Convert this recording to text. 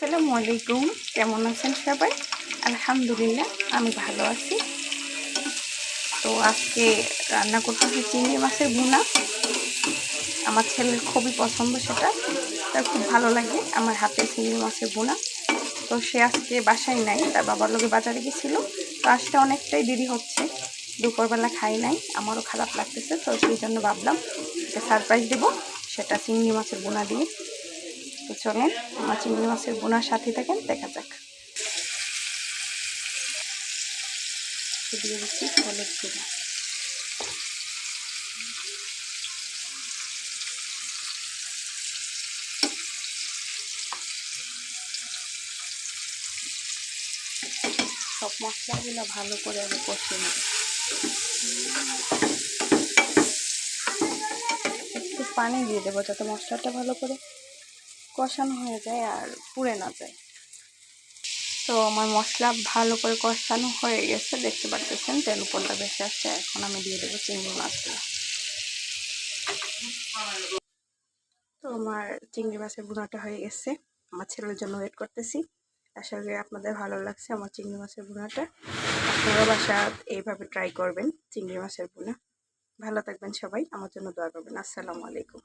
আসসালামু আলাইকুম, কেমন আছেন সবাই? আলহামদুলিল্লাহ আমি ভালো আছি। তো আজকে রান্না করতেছি চিংড়ি মাছের ভুনা। আমার ছেলের খুবই পছন্দ সেটা, তার খুব ভালো লাগে আমার হাতে চিংড়ি মাছের ভুনা। তো সে আজকে বাসায় নাই, তার বাবার লোকে বাজারে গেছিল। তো আসতে অনেকটাই দেরি হচ্ছে, দুপুরবেলা খাই নাই, আমারও খারাপ লাগতেছে। তো সেই জন্য ভাবলাম যে সারপ্রাইজ দেবো, সেটা চিংড়ি মাছের ভুনা দিয়ে। তো চলেন আমার চিংড়ি মাছের ভুনার সাথে থাকেন, দেখা যাক। দিয়ে দিচ্ছি হলুদ গুঁড়ো, সব মশলাগুলো ভালো করে আমি কষিয়ে নেব। একটু পানি দিয়ে দেবো যাতে মশলাটা ভালো করে কষানো হয়ে যায় আর পুড়ে না যায়। তো আমার মশলা ভালো করে কষানো হয়ে গেছে, দেখতে পাচ্ছেন তেল উপরটা বেশি আসছে। এখন আমি দিয়ে দেবো চিংড়ি মাছগুলো। তো আমার চিংড়ি মাছের ভুনাটা হয়ে গেছে, আমার ছেলের জন্য ওয়েট করতেছি। আশা করি আপনাদের ভালো লাগছে আমার চিংড়ি মাছের ভুনাটা। আপনারা বাসা এইভাবে ট্রাই করবেন চিংড়ি মাছের ভুনা। ভালো থাকবেন সবাই, আমার জন্য দোয়া করবেন। আসসালামু আলাইকুম।